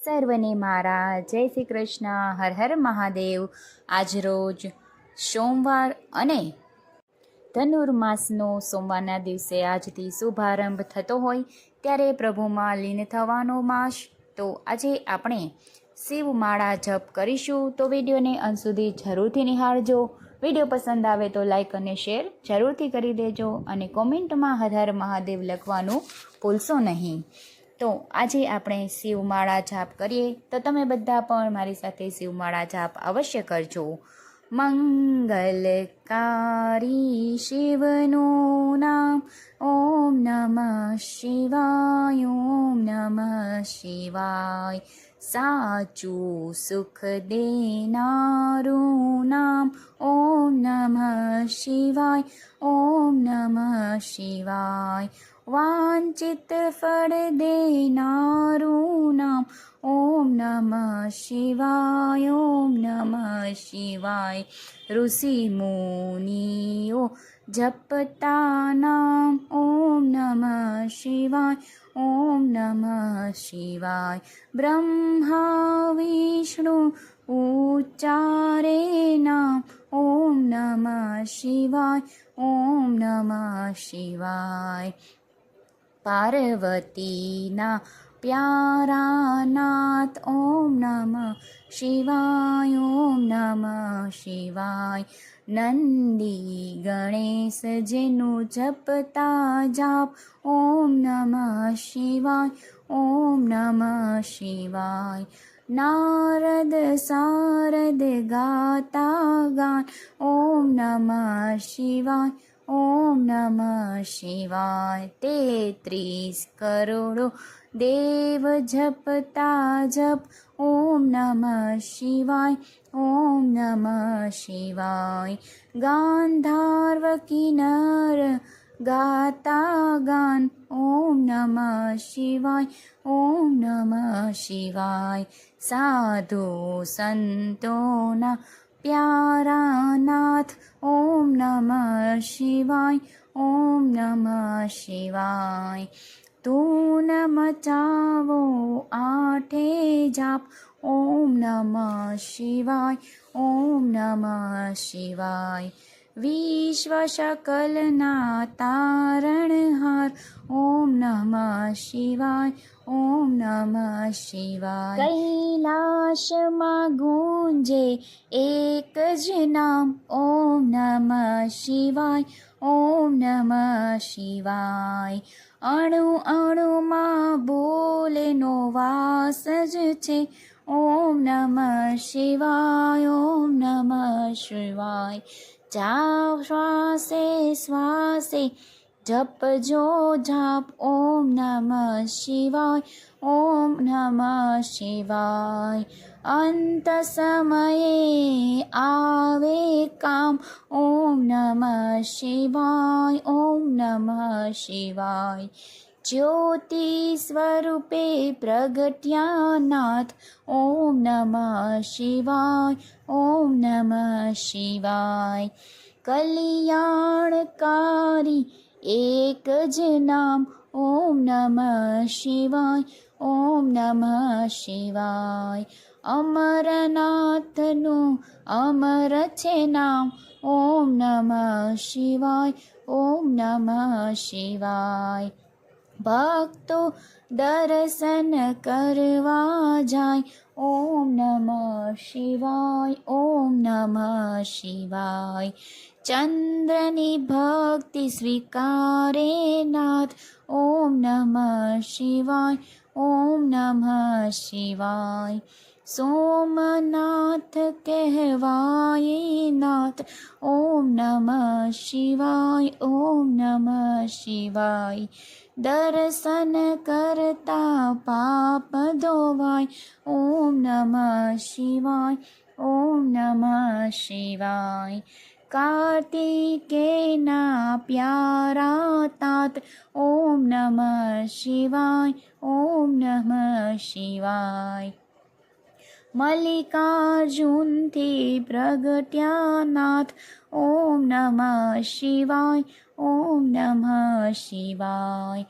સર્વને મારા જય શ્રી કૃષ્ણ. હર હર મહાદેવ. આજરોજ સોમવાર અને ધનુર્માસનો સોમવારના દિવસે આજથી શુભારંભ થતો હોય ત્યારે પ્રભુમાં લીન થવાનો માસ. તો આજે આપણે શિવમાળા જપ કરીશું. તો વિડીયોને અંત સુધી જરૂરથી નિહાળજો. વિડીયો પસંદ આવે તો લાઈક અને શેર જરૂરથી કરી દેજો અને કોમેન્ટમાં હર હર મહાદેવ લખવાનું ભૂલશો નહીં. તો આજે આપણે શિવમાળા જાપ કરીએ. તો તમે બધા પણ મારી સાથે શિવમાળા જાપ અવશ્ય કરજો. મંગલકારી શિવનું નામ ઓમ નમઃ શિવાય. ઓમ નમઃ શિવાય. સાચું સુખ દેનારું નામ ઓમ નમઃ શિવાય. ઓમ નમઃ શિવાય. વાંચિત ફળ દેનારું નામ ઓમ નમઃ શિવાય. ઓમ નમઃ શિવાય. ઋષિ મુનિઓ જપતા નામ ઓમ નમઃ શિવાય. ઓમ નમઃ શિવાય. બ્રહ્મા વિષ્ણુ ઉચ્ચારે નામ ઓમ નમઃ શિવાય. ઓમ નમઃ શિવાય. પાર્વતીના પ્યારા નાથ ઓમ નમઃ શિવાય. ઓમ નમઃ શિવાય. નંદી ગણેશ જેનું જપતા જાપ ઓમ નમઃ શિવાય. ઓમ નમઃ શિવાય. નારદ સારદ ગાતા ગાન ઓમ નમઃ શિવાય. ઓમ નમઃ શિવાય. 33 કરોડો દેવ જપતા જપ ઓમ નમઃ શિવાય. ઓમ નમઃ શિવાય. ગાંધાર્વ કિન્નર ગાતા ગાન ઓમ નમઃ શિવાય. ઓમ નમઃ શિવાય. સાધુ સંતોના પ્યારા નાથ ઓમ નમઃ શિવાય. ઓમ નમઃ શિવાય. તું મચાવો આઠે જાપ ઓમ નમઃ શિવાય. ઓમ નમઃ શિવાય. વિશ્વ શકલના તારણહાર ઓમ નમઃ શિવાય. ઓમ નમઃ શિવાય. કૈલાસમાં ગુંજે એક જ નામ ઓમ નમઃ શિવાય. ઓમ નમઃ શિવાય. અણુ અણુમાં બોલેનો વાસ જ છે ઓમ નમઃ શિવાય. ઓમ નમઃ શિવાય. જાવ શ્વાસે શ્વાસે જપજો જાપ ઓમ નમઃ શિવાય. ઓમ નમઃ શિવાય. અંત સમયે આવે કામ ઓમ નમઃ શિવાય. ઓમ નમઃ શિવાય. જ્યોતિ સ્વરૂપે પ્રગટ્યા નાથ ઓમ નમઃ શિવાય. ઓમ નમઃ શિવાય. કલ્યાણકારી એક જ નામ ઓમ નમઃ શિવાય. ઓમ નમઃ શિવાય. અમરનાથનું અમર છે નામ ઓમ નમઃ શિવાય. ઓમ નમઃ શિવાય. ભક્તો દર્શન કરવા જાય ઓમ નમઃ શિવાય. ઓમ નમઃ શિવાય. ચંદ્રની ભક્તિ સ્વીકારે નાથ ઓમ નમઃ શિવાય. ઓમ નમઃ શિવાય. સોમનાથ કહેવાય નાથ ઓમ નમઃ શિવાય. ઓમ નમઃ શિવાય. દર્શન કરતા પાપ ધોવાય ઓમ નમઃ શિવાય. ઓમ નમઃ શિવાય. કાર્તિકેયના પ્યારા તાત ઓમ નમઃ શિવાય. ઓમ નમઃ શિવાય. મલ્લિકાર્જુનથી પ્રગટ્યા નાથ ઓમ નમઃ શિવાય. ઓમ નમઃ શિવાય.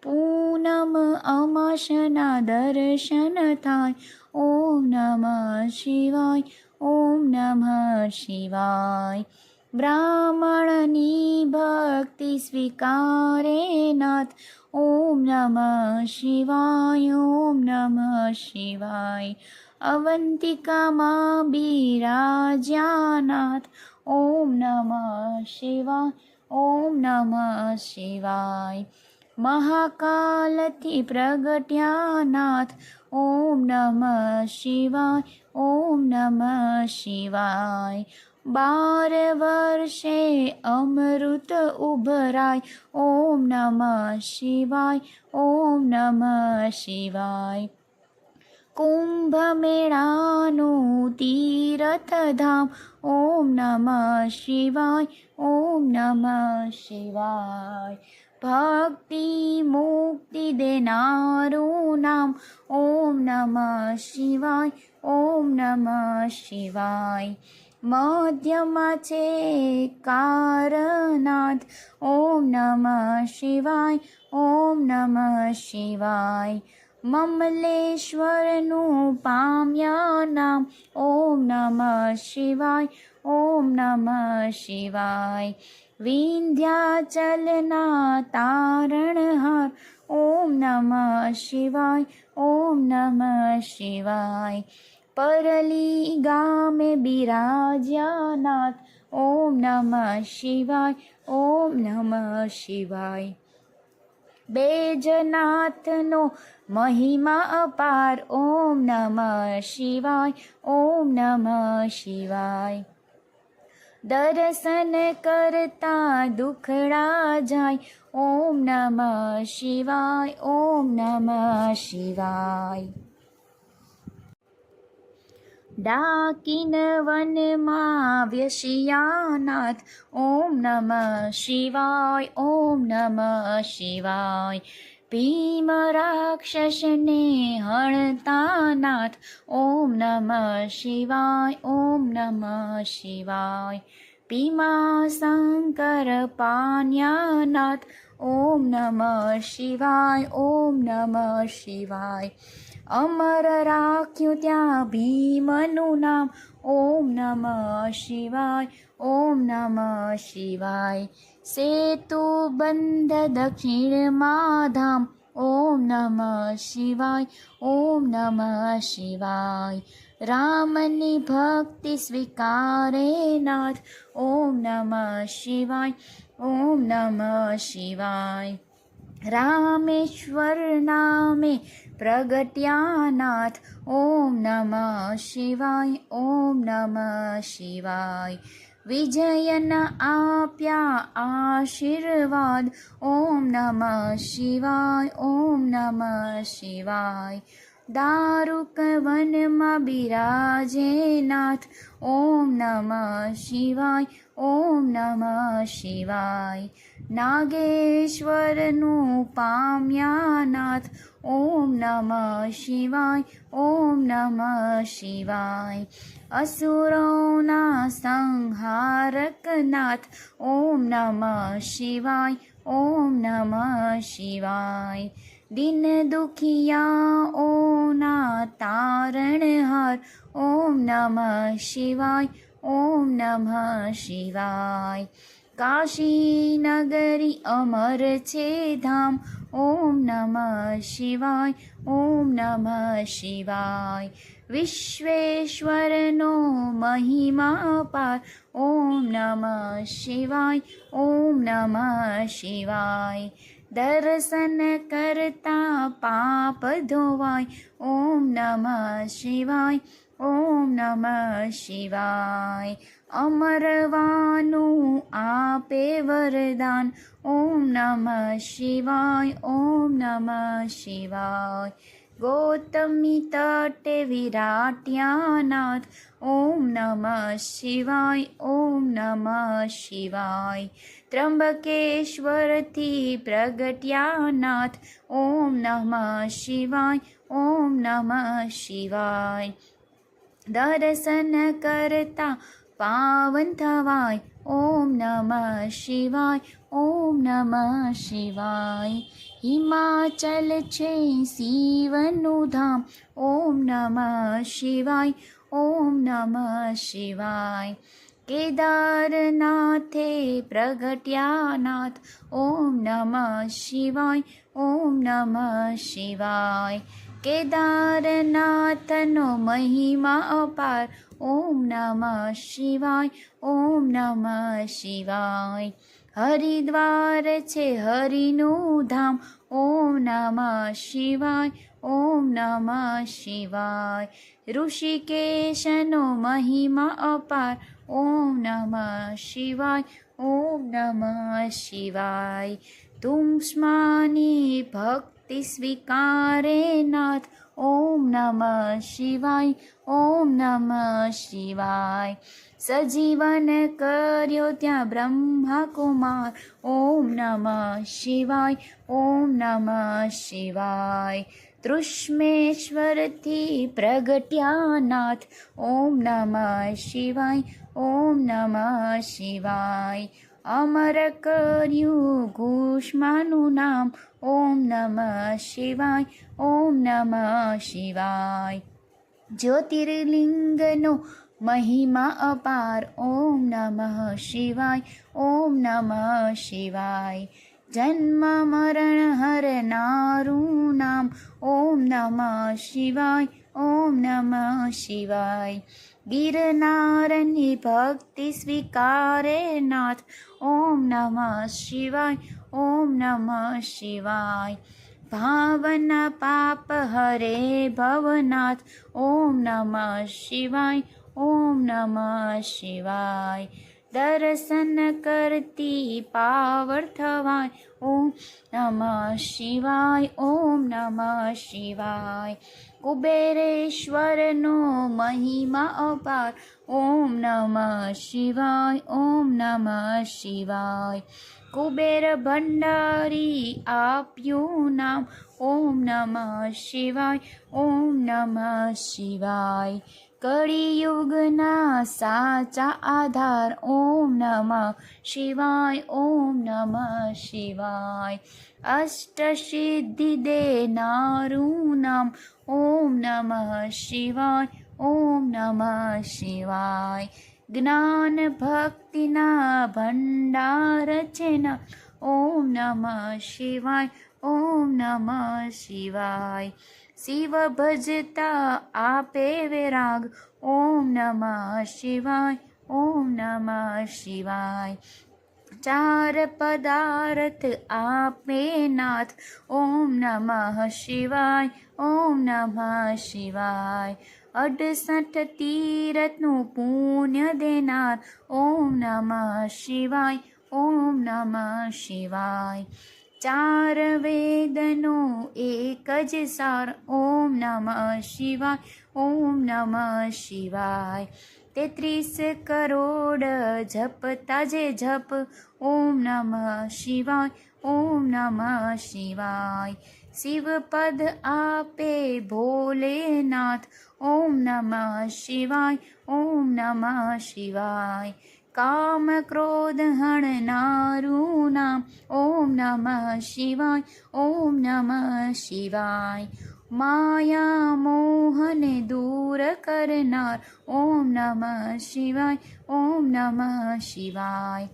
પૂનમ અમાસના દર્શન થાય. ઓમ નમઃ શિવાય. ઓમ નમઃ શિવાય. બ્રાહ્મણની ભક્તિ સ્વીકારે નાથ. ઓમ નમઃ શિવાય. ઓમ નમઃ શિવાય. અવંતિકામાં બિરાજ્યા નાથ. ઓમ નમઃ શિવાય. ઓમ નમઃ શિવાય. મહાકાલથી પ્રગટ્યા નાથ. ઓમ નમઃ શિવાય. ઓમ નમઃ શિવાય. 12 વર્ષે અમૃત ઉભરાય. ઓમ નમઃ શિવાય. ઓમ નમઃ શિવાય. કુંભ મેળાનું તીર્થધામ. ઓમ નમઃ શિવાય. ઓમ નમઃ શિવાય. ભક્તિ મુક્તિ દેનારું નામ. ઓમ નમઃ શિવાય. ઓમ નમઃ શિવાય. મધ્યમાં છે કારનાથ. ઓમ નમઃ શિવાય. ઓમ નમઃ શિવાય. મમલેશ્વરનું પામ્યા નામ. ઓમ નમઃ શિવાય. ઓમ નમઃ શિવાય. વિંધ્યાચલના તારણહાર. ઓમ નમઃ શિવાય. ઓમ નમઃ શિવાય. પરલી ગામે બિરાજ્યા નાથ. ઓમ નમઃ શિવાય. ઓમ નમઃ શિવાય. બેજનાથનો મહિમા અપાર. ઓમ નમઃ શિવાય. ઓમ નમઃ શિવાય. દર્શન કરતા દુખડા જાય. ઓમ નમઃ શિવાય. ઓમ નમઃ શિવાય. ડાકીન વનમાં વ્યસિયા નાથ. ઓમ નમઃ શિવાય. ઓમ નમઃ શિવાય. ભીમ રાક્ષસને હણતા નાથ. ઓમ નમઃ શિવાય. ઓમ નમઃ શિવાય. ભીમાશંકર પાન્યા નાથ. ઓમ નમઃ શિવાય. ઓમ નમઃ શિવાય. અમર રાખ્યું ત્યાં ભીમનું નામ. ઓમ નમઃ શિવાય. ઓમ નમઃ શિવાય. સેતુ બંધ દક્ષિણમાં ધામ. ઓમ નમઃ શિવાય. ઓમ નમઃ શિવાય. રામની ભક્તિ સ્વીકારે નાથ. ઓમ નમઃ શિવાય. ઓમ નમઃ શિવાય. રામેશ્વર નામે પ્રગટ્યા નાથ. ઓમ નમઃ શિવાય. ઓમ નમઃ શિવાય. વિજયના આપ્યા આશીર્વાદ. ઓમ નમઃ શિવાય. ઓમ નમઃ શિવાય. દારૂક વનમાં બિરાજે નાથ. ઓમ નમઃ શિવાય. ઓમ નમઃ શિવાય. નાગેશ્વરનું પામ્યા નાથ. ઓમ નમઃ શિવાય. ઓમ નમઃ શિવાય. અસુરોના સંહારક નાથ. ઓમ નમઃ શિવાય. ઓમ નમઃ શિવાય. દિન દુખિયાઓના તારણહાર. ઓમ નમઃ શિવાય. ઓમ નમઃ શિવાય. કાશી નગરી અમર છે ધામ. ઓમ નમઃ શિવાય. ઓમ નમઃ શિવાય. વિશ્વેશ્વરનો મહિમા પાર. ઓમ નમઃ શિવાય. ઓમ નમઃ શિવાય. દર્શન કરતા પાપ ધોવાય. ઓમ નમઃ શિવાય. ઓમ નમઃ શિવાય. અમરવાનું આપે વરદાન. ઓમ નમઃ શિવાય. ઓમ નમઃ શિવાય. ગૌતમી તટે વિરાટ્યા નાથ. ઓમ નમઃ શિવાય. ઓમ નમઃ શિવાય. ત્રંબકેશ્વરથી પ્રગટ્યા નાથ. ઓમ નમઃ શિવાય. ઓમ નમઃ શિવાય. દર્શન કરતા પાવન થવાય. ઓમ નમઃ શિવાય. ઓમ નમઃ શિવાય. હિમાચલ છે શિવનું ધામ. ઓમ નમઃ શિવાય, ઓમ નમઃ શિવાય. કેદારનાથે પ્રગટ્યા નાથ. ઓમ નમઃ શિવાય, ઓમ નમઃ શિવાય. કેદારનાથનો મહિમા અપાર. ઓમ નમઃ શિવાય, ઓમ નમઃ શિવાય. હરિદ્વાર છે હરિનું ધામ. ઓમ નમઃ શિવાય, ઓમ નમઃ શિવાય. ઋષિકેશનો મહિમા અપાર. ઓમ નમઃ શિવાય, ઓમ નમઃ શિવાય. તુમ્સ્માની ભક્તિ સ્વીકારે નાથ. ઓમ નમઃ શિવાય, ઓમ નમઃ શિવાય. સજીવન કર્યો ત્યાં બ્રહ્મા કુમાર. ઓમ નમઃ શિવાય, ઓમ નમઃ શિવાય. તૃષ્મેશ્વરથી પ્રગટ્યા નાથ. ઓમ નમઃ શિવાય, ઓમ નમઃ શિવાય. અમર કર્યું ઘુષ્માનું નામ. ઓમ નમઃ શિવાય, ઓમ નમઃ શિવાય. જ્યોતિર્લિંગનો મહિમા અપાર. ઓમ નમઃ શિવાય, ઓમ નમઃ શિવાય. જન્મ મરણ હરનારું નામ. ઓમ નમઃ શિવાય, ઓમ નમઃ શિવાય. ગિરનારની ભક્તિ સ્વીકારે નાથ. ઓમ નમઃ શિવાય, ઓમ નમઃ શિવાય. ભાવના પાપ હરે ભવનાથ. ઓમ નમઃ શિવાય, ઓમ નમઃ શિવાય. દર્શન કરતી પાવર થવાય. ઓમ નમઃ શિવાય, ઓમ નમઃ શિવાય. કુબેરેશ્વરનો મહિમા અપાર. ઓમ નમઃ શિવાય, ઓમ નમઃ શિવાય. કુબેર ભંડારી આપ્યું નામ. ઓમ નમઃ શિવાય, ઓમ નમઃ શિવાય. કળિયુગના સાચા આધાર. ઓમ નમઃ શિવાય, ઓમ નમઃ શિવાય. અષ્ટસિદ્ધિ દેનારું નામ. ઓમ નમઃ શિવાય, ઓમ નમઃ શિવાય. જ્ઞાન ભક્તિના ભંડાર છે ના. ઓમ નમઃ શિવાય, ઓમ નમઃ શિવાય. શિવ ભજતા આપે વિરાગ. ઓમ નમઃ શિવાય, ઓમ નમઃ શિવાય. ચાર પદાર્થ આપે નાથ. ઓમ નમઃ શિવાય, ઓમ નમઃ શિવાય. 68 તીરથનું પુણ્ય દેનાર. ઓમ નમઃ શિવાય, ઓમ નમઃ શિવાય. ચાર વેદનો એક જ સાર. ઓમ નમઃ શિવાય, ઓમ નમઃ શિવાય. 33 કરોડ જપતા જે જપ. ઓમ નમઃ શિવાય, ઓમ નમઃ શિવાય. શિવપદ આપે ભોલેનાથ. ઓમ નમઃ શિવાય, ઓમ નમઃ શિવાય. કામ ક્રોધ હણનારું નામ. ઓમ નમઃ શિવાય, ઓમ નમઃ શિવાય. માયા મોહને દૂર કરનાર. ઓમ નમઃ શિવાય, ઓમ નમઃ શિવાય.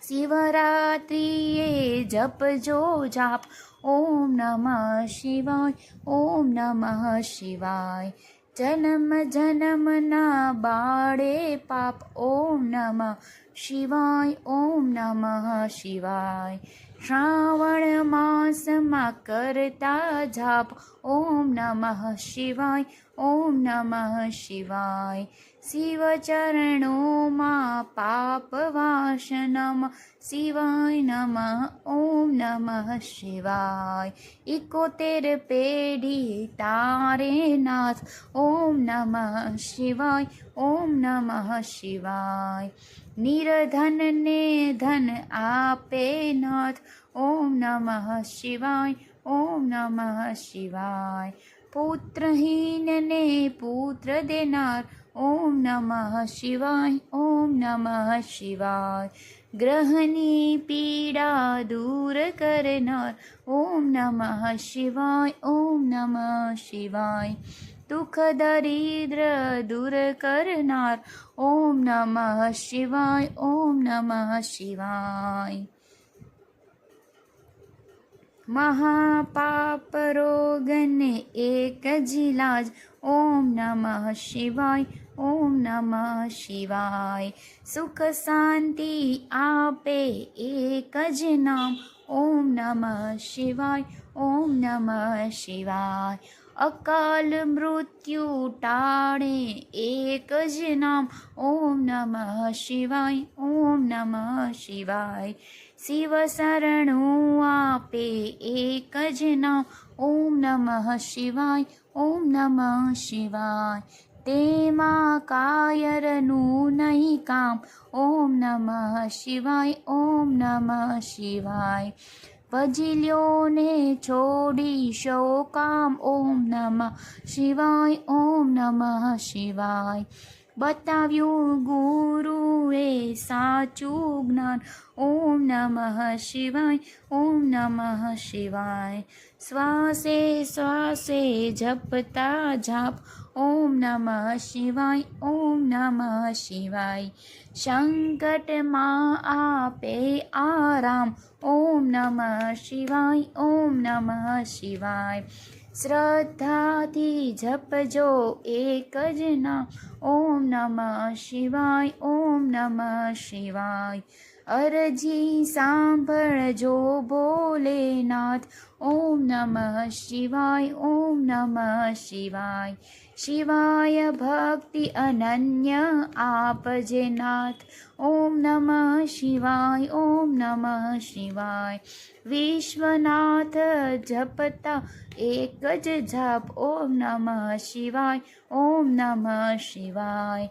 શિવરાત્રિએ જપજો જાપ. ઓમ નમઃ શિવાય, ઓમ નમઃ શિવાય. જન્મ જન્મના બાળે પાપ. ઓમ નમઃ શિવાય, ઓમ નમઃ શિવાય. શ્રાવણ માસમાં કરતા જાપ. ઓમ નમઃ શિવાય, ઓમ નમઃ શિવાય. શિવ ચરણોમાં પાપ વાસનમ. શિવાય નમઃ, ઓમ નમઃ શિવાય. 71 પેઢી તારે નાથ. ઓમ નમઃ શિવાય, ઓમ નમઃ શિવાય. નિર્ધનને ધન આપે નાથ. ઓમ નમઃ શિવાય, ઓમ નમઃ શિવાય. પુત્રહીનને પુત્ર દેનાર. ઓમ નમઃ શિવાય, ઓમ નમઃ શિવાય. ગ્રહની પીડા દૂર કરનાર ઓમ નમઃ શિવાય ઓમ નમઃ શિવાય. દુઃખ દરિદ્ર દૂર કરનાર ઓમ નમઃ શિવાય ઓમ નમઃ શિવાય. મહાપાપ રોગને એક જ ઇલાજ ઓમ નમઃ શિવાય ઓમ નમઃ શિવાય. સુખ શાંતિ આપે એક જ નામ ઓમ નમઃ શિવાય ઓમ નમઃ શિવાય. અકાલ મૃત્યુ ટાળે એક જ નામ ઓમ નમઃ શિવાય ઓમ નમઃ શિવાય. શિવ શરણું આપે એક જ નામ ઓમ નમઃ શિવાય ઓમ નમઃ શિવાય. તેમાં કાયરનું નહીં કામ ઓમ નમઃ શિવાય ઓમ નમઃ શિવાય. ભજલ્યોને છોડી સૌ કામ ઓમ નમઃ શિવાય ઓમ નમઃ શિવાય. બતાવ્યું ગુરુએ સાચું જ્ઞાન ઓમ નમઃ શિવાય ઓમ નમઃ શિવાય. શ્વાસે શ્વાસે જપતા જાપ ઓમ નમઃ શિવાય ઓમ નમઃ શિવાય. સંકટમાં આપે આરામ ઓમ નમઃ શિવાય ઓમ નમઃ શિવાય. શ્રદ્ધાથી જપજો એક જ નામ ઓમ નમઃ શિવાય ઓમ નમઃ શિવાય. અરજી સાંભળજો ભોલેનાથ ઓમ નમઃ શિવાય ઓમ નમઃ શિવાય. શિવાય ભક્તિ અનન્ય આપજે નાથ ઓમ નમઃ શિવાય ઓમ નમઃ શિવાય. વિશ્વનાથ જપતા એક જ જાપ ઓમ નમઃ શિવાય ઓમ નમઃ શિવાય.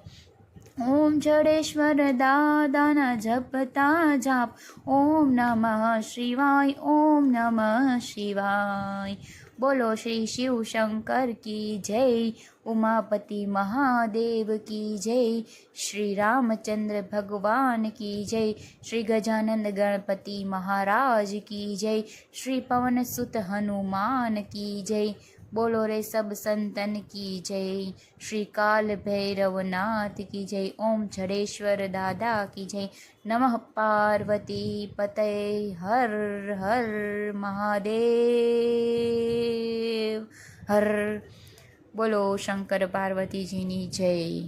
ઓમ જડેશ્વર દાદાના જપતા જાપ ઓમ નમઃ શિવાય ઓમ નમઃ શિવાય. બોલો શ્રી શિવ શંકર કી જય. ઉમાપતિ મહાદેવ કી જય. શ્રી રામચંદ્ર ભગવાન કી જય. શ્રી ગજાનંદ ગણપતિ મહારાજ કી જય. શ્રી પવન સુત હનુમાન કી જય. બોલો રે સબ સંતન કી જય. શ્રી કાલ ભૈરવનાથ કી જય. ઓમ જડેશ્વર દાદા કી જય. નમઃ પાર્વતી પતય. હર હર મહાદેવ હર. બોલો શંકર પાર્વતીજીની જય.